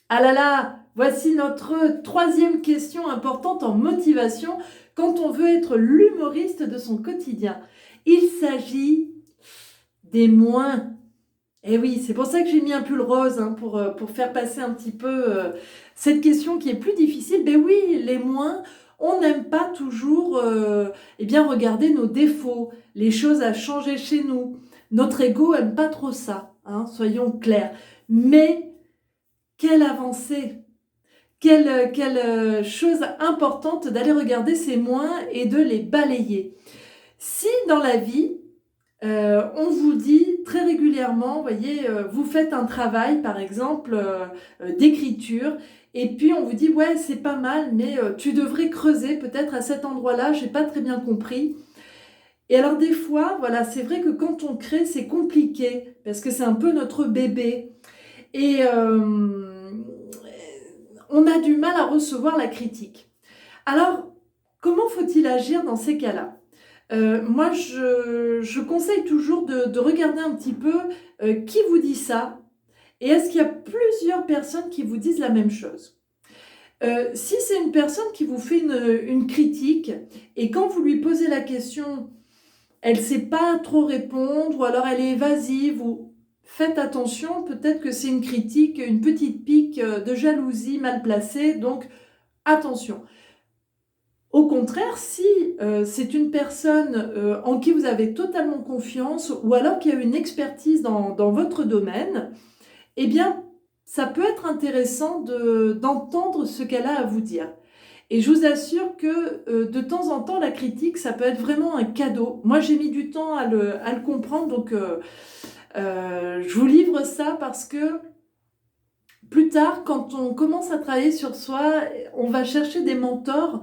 Ah là là, voici notre troisième question importante en motivation quand on veut être l'humoriste de son quotidien. Il s'agit des moins. Eh oui, c'est pour ça que j'ai mis un pull rose pour faire passer un petit peu cette question qui est plus difficile. Ben oui, les moins, on n'aime pas toujours eh bien, regarder nos défauts, les choses à changer chez nous. Notre ego aime pas trop ça, hein, soyons clairs. Mais quelle avancée! Quelle chose importante d'aller regarder ces moins et de les balayer. Si dans la vie, on vous dit très régulièrement, vous voyez, vous faites un travail par exemple d'écriture et puis on vous dit ouais c'est pas mal mais tu devrais creuser peut-être à cet endroit-là, j'ai pas très bien compris. Et alors des fois, voilà, c'est vrai que quand on crée c'est compliqué parce que c'est un peu notre bébé et on a du mal à recevoir la critique. Alors, comment faut-il agir dans ces cas-là? Moi, je conseille toujours de regarder un petit peu qui vous dit ça et est-ce qu'il y a plusieurs personnes qui vous disent la même chose. Si c'est une personne qui vous fait une critique et quand vous lui posez la question, elle ne sait pas trop répondre ou alors elle est évasive ou faites attention, peut-être que c'est une critique, une petite pique de jalousie mal placée, donc attention. Au contraire, si c'est une personne en qui vous avez totalement confiance ou alors qui a une expertise dans votre domaine, eh bien, ça peut être intéressant d'entendre ce qu'elle a à vous dire. Et je vous assure que de temps en temps, la critique, ça peut être vraiment un cadeau. Moi, j'ai mis du temps à le comprendre, donc je vous livre ça parce que plus tard, quand on commence à travailler sur soi, on va chercher des mentors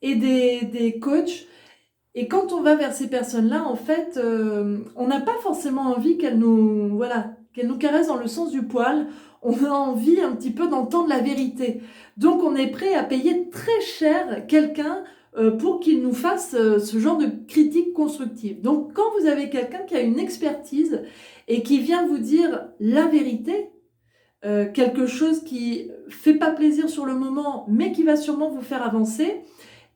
et des coachs. Et quand on va vers ces personnes-là, en fait, on n'a pas forcément envie qu'elles nous caressent dans le sens du poil. On a envie un petit peu d'entendre la vérité. Donc, on est prêt à payer très cher quelqu'un pour qu'il nous fasse ce genre de critique constructive. Donc, quand vous avez quelqu'un qui a une expertise et qui vient vous dire la vérité, quelque chose qui fait pas plaisir sur le moment, mais qui va sûrement vous faire avancer,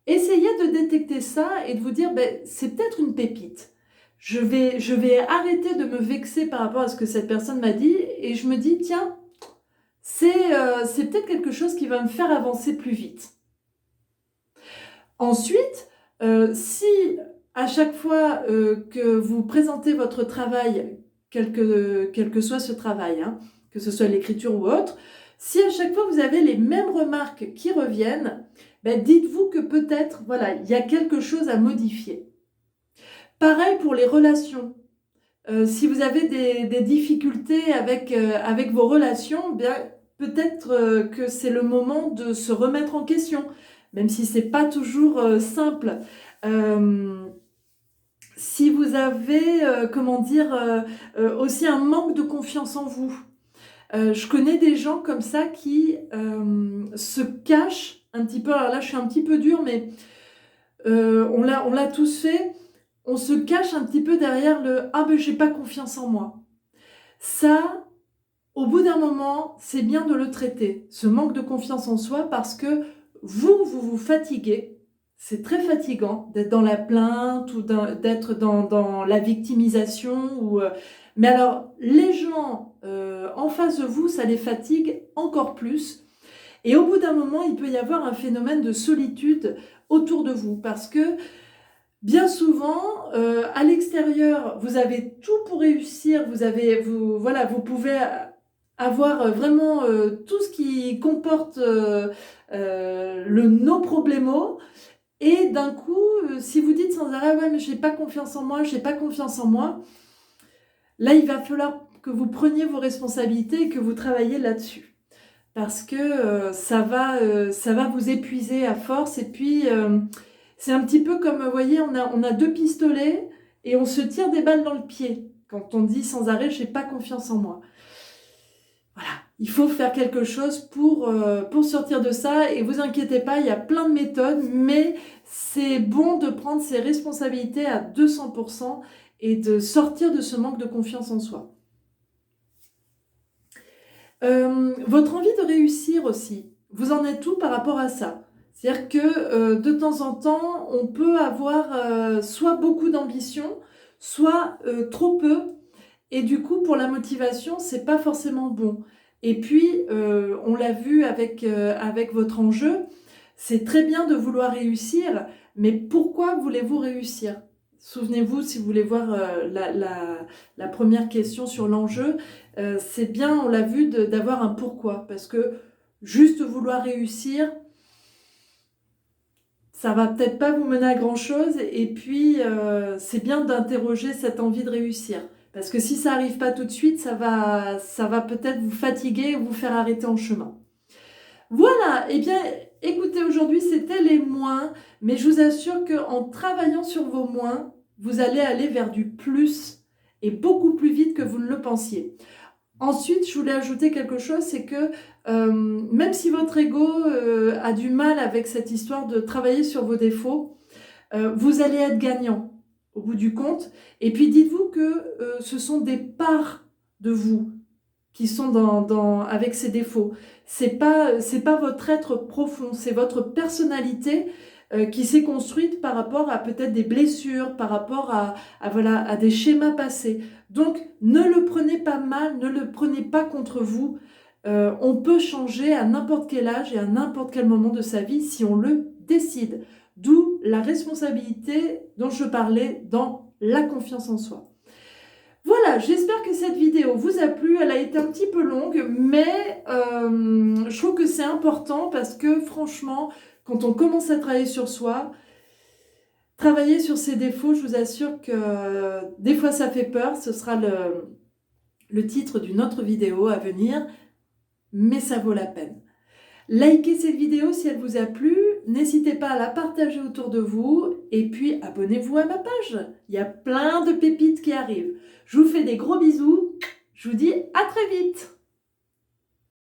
essayez de détecter ça et de vous dire, ben, c'est peut-être une pépite. Je vais arrêter de me vexer par rapport à ce que cette personne m'a dit et je me dis, tiens, c'est peut-être quelque chose qui va me faire avancer plus vite. Ensuite, si à chaque fois que vous présentez votre travail, quel que soit ce travail, hein, que ce soit l'écriture ou autre, si à chaque fois vous avez les mêmes remarques qui reviennent, ben dites-vous que peut-être, voilà, il y a quelque chose à modifier. Pareil pour les relations. Si vous avez des difficultés avec vos relations, bien peut-être que c'est le moment de se remettre en question, même si c'est pas toujours simple. Euh, si vous avez, comment dire, aussi un manque de confiance en vous. Je connais des gens comme ça qui se cachent un petit peu. Alors là, je suis un petit peu dure, mais on l'a tous fait. On se cache un petit peu derrière le ah ben j'ai pas confiance en moi. Ça, au bout d'un moment, c'est bien de le traiter, ce manque de confiance en soi, parce que vous fatiguez. C'est très fatigant d'être dans la plainte ou d'être dans la victimisation. Mais alors, les gens en face de vous, ça les fatigue encore plus. Et au bout d'un moment, il peut y avoir un phénomène de solitude autour de vous, parce que bien souvent, à l'extérieur, vous avez tout pour réussir, voilà, vous pouvez avoir vraiment tout ce qui comporte le no problemo, et d'un coup, si vous dites sans arrêt, ouais, mais j'ai pas confiance en moi, j'ai pas confiance en moi, là, il va falloir que vous preniez vos responsabilités et que vous travailliez là-dessus. Parce que ça va vous épuiser à force. Et puis, c'est un petit peu comme, vous voyez, on a deux pistolets et on se tire des balles dans le pied. Quand on dit sans arrêt, j'ai pas confiance en moi. Voilà, il faut faire quelque chose pour sortir de ça. Et vous inquiétez pas, il y a plein de méthodes, mais c'est bon de prendre ses responsabilités à 200% et de sortir de ce manque de confiance en soi. Votre envie de réussir aussi, vous en êtes où par rapport à ça? C'est-à-dire que de temps en temps, on peut avoir soit beaucoup d'ambition, soit trop peu, et du coup, pour la motivation, c'est pas forcément bon. Et puis, on l'a vu avec votre enjeu, c'est très bien de vouloir réussir, mais pourquoi voulez-vous réussir? Souvenez-vous, si vous voulez voir la première question sur l'enjeu, c'est bien, on l'a vu, d'avoir un pourquoi. Parce que juste vouloir réussir, ça va peut-être pas vous mener à grand-chose. Et puis, c'est bien d'interroger cette envie de réussir. Parce que si ça n'arrive pas tout de suite, ça va peut-être vous fatiguer et vous faire arrêter en chemin. Voilà, eh bien, écoutez, aujourd'hui, c'était les moins, mais je vous assure qu'en travaillant sur vos moins, vous allez aller vers du plus et beaucoup plus vite que vous ne le pensiez. Ensuite, je voulais ajouter quelque chose, c'est que même si votre ego a du mal avec cette histoire de travailler sur vos défauts, vous allez être gagnant au bout du compte. Et puis, dites-vous que ce sont des parts de vous qui sont avec ces défauts. C'est pas votre être profond, c'est votre personnalité qui s'est construite par rapport à peut-être des blessures, par rapport voilà, à des schémas passés. Donc, ne le prenez pas mal, ne le prenez pas contre vous. On peut changer à n'importe quel âge et à n'importe quel moment de sa vie si on le décide. D'où la responsabilité dont je parlais dans la confiance en soi. Voilà, j'espère que cette vidéo vous a plu. Elle a été un petit peu longue, mais je trouve que c'est important parce que franchement, quand on commence à travailler sur soi, travailler sur ses défauts, je vous assure que des fois ça fait peur. Ce sera le titre d'une autre vidéo à venir, mais ça vaut la peine. Likez cette vidéo si elle vous a plu, n'hésitez pas à la partager autour de vous et puis abonnez-vous à ma page. Il y a plein de pépites qui arrivent. Je vous fais des gros bisous, je vous dis à très vite.